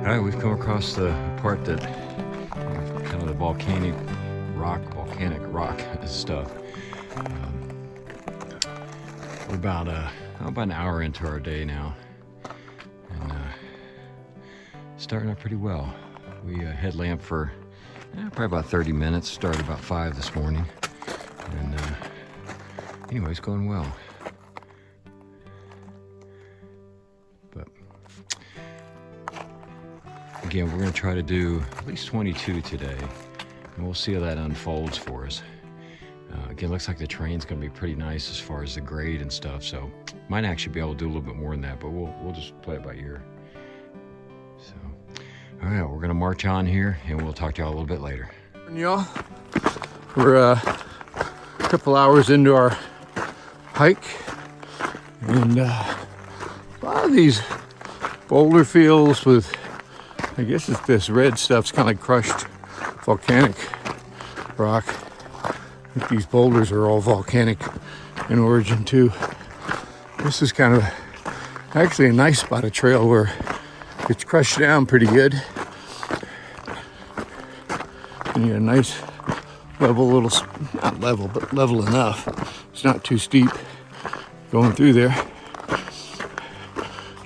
All right, we've come across the part that kind of the volcanic rock stuff. We're about an hour into our day now, and starting out pretty well. We headlamp for probably about 30 minutes. Started about 5 this morning, and anyway, it's going well. But again, we're going to try to do at least 22 today, and we'll see how that unfolds for us. Again, looks like the terrain's going to be pretty nice as far as the grade and stuff, so might actually be able to do a little bit more than that, but we'll just play it by ear. So, all right, we're going to march on here, and we'll talk to y'all a little bit later. Y'all, we're a couple hours into our hike, and a lot of these boulder fields with, I guess it's this red stuff's kind of like crushed volcanic rock. I think these boulders are all volcanic in origin too. This is kind of actually a nice spot of trail where it's crushed down pretty good. And you got a nice level, not level, but level enough. It's not too steep going through there.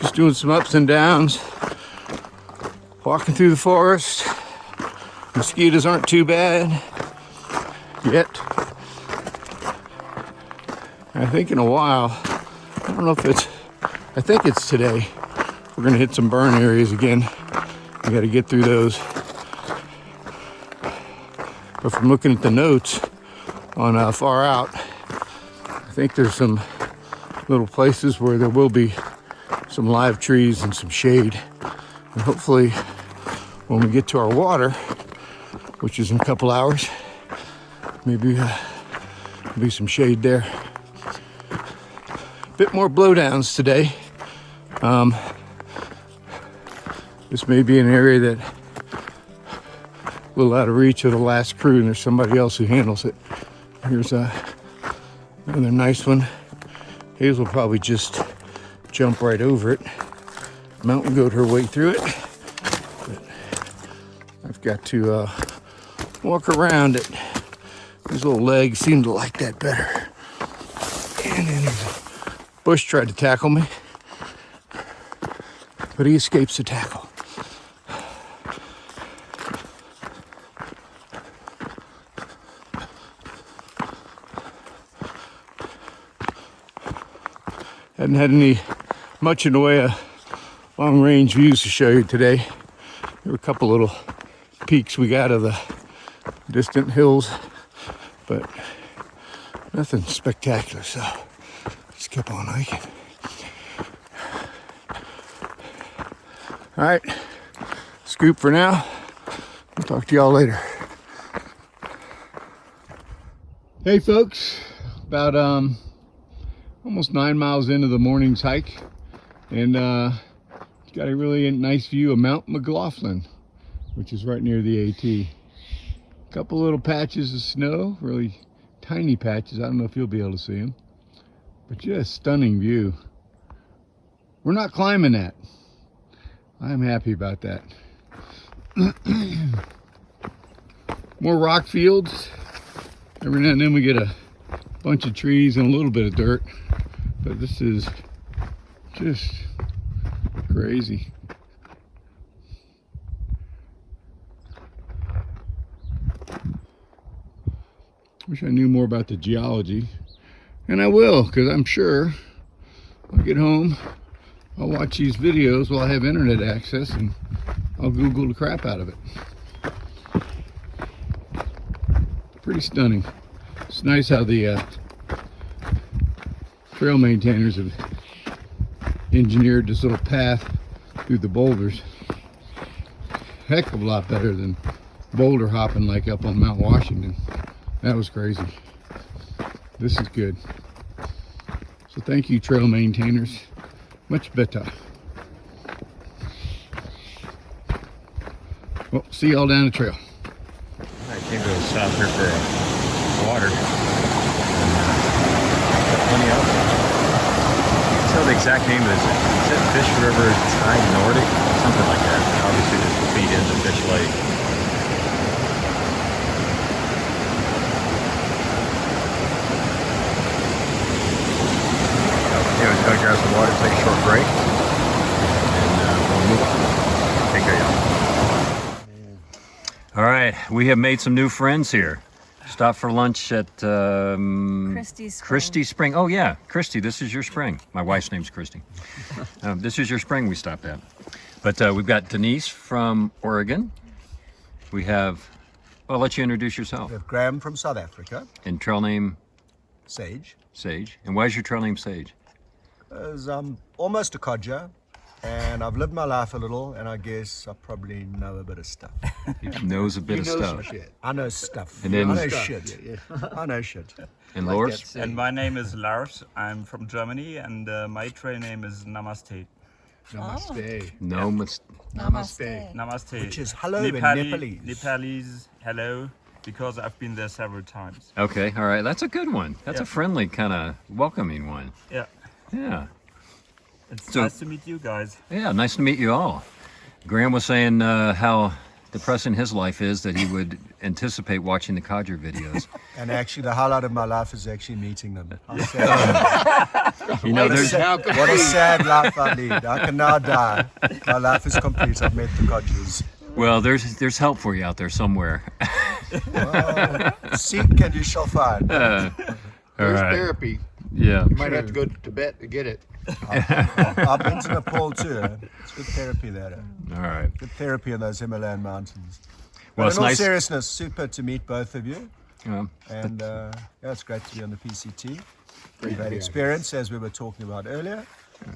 Just doing some ups and downs. Walking through the forest. Mosquitoes aren't too bad yet. I think in a while, I don't know if I think it's today, we're gonna hit some burn areas again. We gotta get through those. But from looking at the notes on Far Out, I think there's some little places where there will be some live trees and some shade. And hopefully when we get to our water, which is in a couple hours, maybe there'll be some shade there. Bit more blowdowns today. This may be an area that a little out of reach of the last crew, and there's somebody else who handles it. Here's another nice one. Hazel will probably just jump right over it, mountain goat her way through it. But I've got to walk around it. His little legs seem to like that better. And then there's a bush tried to tackle me, but he escapes the tackle. Hadn't had much in the way of long-range views to show you today. There were a couple little peaks we got of the distant hills, but nothing spectacular, so just kept on hiking. All right, scoop for now. I'll talk to y'all later. Hey folks, about almost 9 miles into the morning's hike, and got a really nice view of Mount McLaughlin, which is right near the AT. A couple little patches of snow, really tiny patches. I don't know if you'll be able to see them, but just stunning view. We're not climbing that. I'm happy about that. More rock fields. Every now and then we get a bunch of trees and a little bit of dirt, but this is just crazy. Wish I knew more about the geology, and I will, because I'm sure I'll get home, I'll watch these videos while I have internet access, and I'll Google the crap out of it. Pretty stunning. It's nice how the trail maintainers have engineered this little path through the boulders. Heck of a lot better than boulder hopping like up on Mount Washington. That was crazy. This is good. So thank you, trail maintainers. Much better. Well, see y'all down the trail. I came to a stop here for water. Plenty of. So the exact name of this. Is it Fish River Tide Nordic? Something like that. Obviously, this will feed into Fish Lake. Anyways, gotta grab some water, take a short break, and we'll move on. Take care, y'all. All right, we have made some new friends here. Stopped for lunch at Christy Spring. Oh yeah, Christy, this is your spring. My wife's name's Christy. This is your spring we stopped at. But we've got Denise from Oregon. We have, well, I'll let you introduce yourself. We have Graham from South Africa. And trail name? Sage. Sage. And why is your trail name Sage? As I'm almost a codger, and I've lived my life a little, and I guess I probably know a bit of stuff. He knows a bit of stuff. Shit. I know stuff. And then- I know shit. I know shit. And Lars? And my name is Lars. I'm from Germany, and my trail name is Namaste. Namaste. No, Namaste. Namaste. Which is hello in Nepalese. Nepalese, hello, because I've been there several times. Okay, all right. That's a good one. That's Yeah. a friendly, kind of welcoming one. Yeah. Yeah. It's So- nice to meet you guys. Yeah, nice to meet you all. Graham was saying how depressing his life is that he would anticipate watching the Codger videos. And actually, the highlight of my life is actually meeting them. How sad- You know, there's what a sad life I lead. I can now die. My life is complete. I've met the Codgers. well, there's help for you out there somewhere. Well, seek and you shall find. All There's right. therapy. Yeah. You might have to go to Tibet to get it. I've been to Nepal too. It's good therapy there. All right. Good therapy in those Himalayan mountains. Well, But it's in all nice. seriousness, super to meet both of you. Yeah. And yeah, it's great to be on the PCT. We've to had be experience, as we were talking about earlier.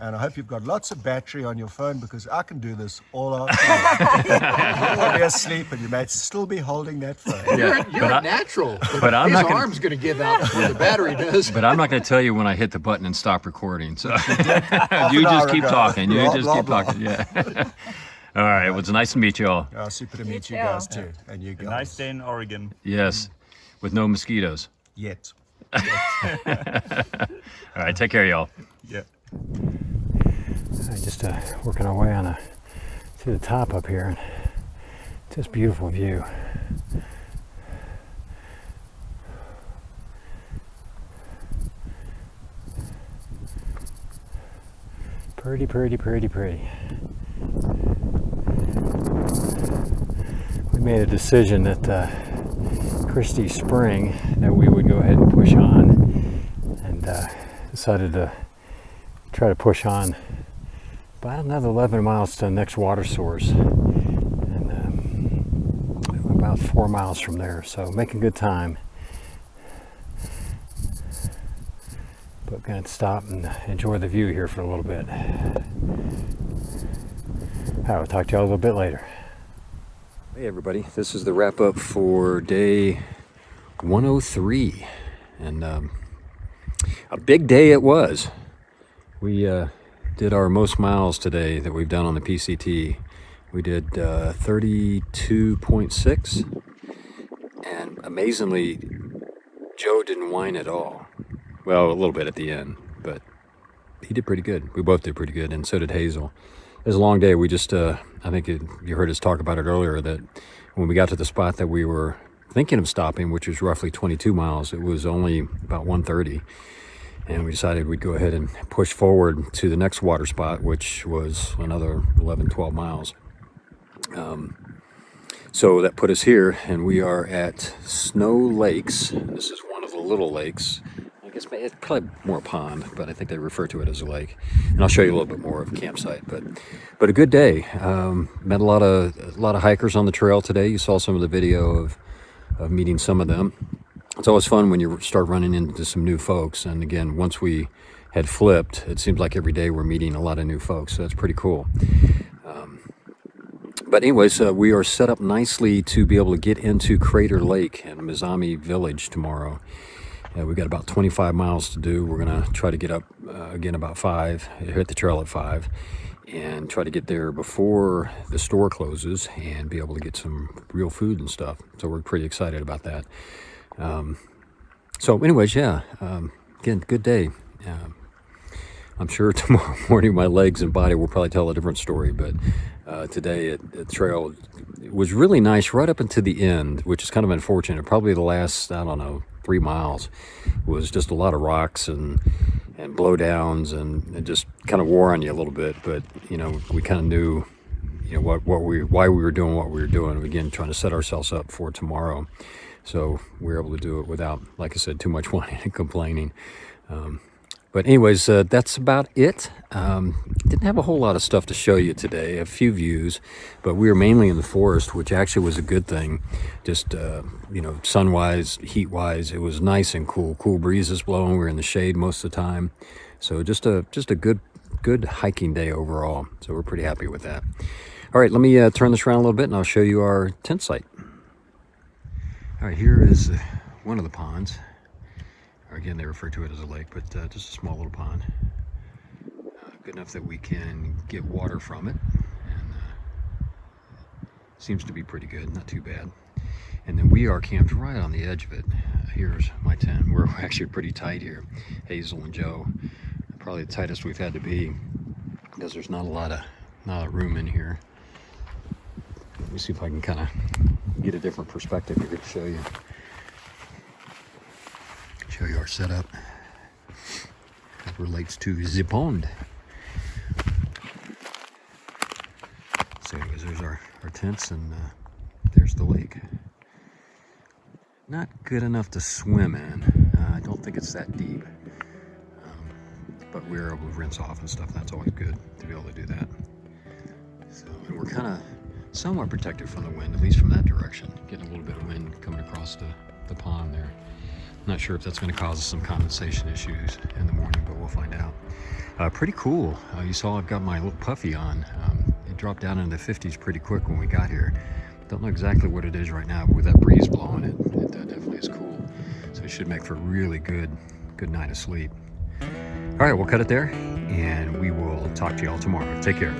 And I hope you've got lots of battery on your phone, because I can do this all afternoon. You'll be asleep and you might still be holding that phone. Yeah. You're a natural. but I'm His not gonna- arm's going to give out before the battery does. But I'm not going to tell you when I hit the button and stop recording. So Half you an just hour keep ago. talking. You Blah, just blah, keep blah. talking. Yeah. All right. Well, it's nice to meet you all. Super to meet you too. guys too. And you A guys. nice day in Oregon. Yes. With no mosquitoes. Yet. All right. Take care, y'all. Yeah. Just working our way to the top up here, and just beautiful view. Pretty, pretty, pretty, pretty. We made a decision that Christy Spring that we would go ahead and push on, and decided to try to push on about another 11 miles to the next water source, and about 4 miles from there, so making good time. But gonna stop and enjoy the view here for a little bit. I will talk to y'all a little bit later. Hey everybody, this is the wrap up for day 103, and a big day it was. We did our most miles today that we've done on the PCT. We did 32.6, and amazingly, Joe didn't whine at all. Well, a little bit at the end, but he did pretty good. We both did pretty good, and so did Hazel. It was a long day. We just, I think you heard us talk about it earlier, that when we got to the spot that we were thinking of stopping, which was roughly 22 miles, it was only about 1:30. And we decided we'd go ahead and push forward to the next water spot, which was another 11, 12 miles. So that put us here, and we are at Snow Lakes. This is one of the little lakes. I guess it's probably more a pond, but I think they refer to it as a lake. And I'll show you a little bit more of the campsite. But a good day. Met a lot of hikers on the trail today. You saw some of the video of meeting some of them. It's always fun when you start running into some new folks. And again, once we had flipped, it seems like every day we're meeting a lot of new folks. So that's pretty cool. But anyways, we are set up nicely to be able to get into Crater Lake and Mizami Village tomorrow. We've got about 25 miles to do. We're going to try to get up again about 5, hit the trail at 5, and try to get there before the store closes and be able to get some real food and stuff. So we're pretty excited about that. So anyways, yeah, again, good day. I'm sure tomorrow morning my legs and body will probably tell a different story, but today the trail was really nice right up until the end, which is kind of unfortunate. Probably the last, I don't know, 3 miles was just a lot of rocks and blowdowns, and it just kind of wore on you a little bit. But you know, we kind of knew, you know, why we were doing what we were doing. Again, trying to set ourselves up for tomorrow, so we were able to do it without, like I said, too much whining and complaining. But anyways, that's about it. Didn't have a whole lot of stuff to show you today, a few views, but we were mainly in the forest, which actually was a good thing. Just, you know, sun-wise, heat-wise, it was nice and cool. Cool breezes blowing. We were in the shade most of the time. So just a good hiking day overall. So we're pretty happy with that. All right, let me turn this around a little bit and I'll show you our tent site. All right, here is one of the ponds. Or again, they refer to it as a lake, but just a small little pond. Good enough that we can get water from it, and seems to be pretty good, not too bad. And then we are camped right on the edge of it. Here's my tent. We're actually pretty tight here, Hazel and Joe. Probably the tightest we've had to be because there's not a lot of room in here. Let me see if I can kind of get a different perspective here to show you. Show you our setup as relates to the pond. So anyways, there's our tents, and there's the lake. Not good enough to swim in. I don't think it's that deep, but we're able to rinse off and stuff. That's always good to be able to do that. So, and we're kind of somewhat protected from the wind, at least from that direction. Getting a little bit of wind coming across the pond there. Not sure if that's going to cause us some condensation issues in the morning, but we'll find out. Pretty cool. You saw I've got my little puffy on. It dropped down into the 50s pretty quick when we got here. Don't know exactly what it is right now, but with that breeze blowing, it definitely is cool. So it should make for a really good night of sleep. All right, we'll cut it there, and we will talk to you all tomorrow. Take care.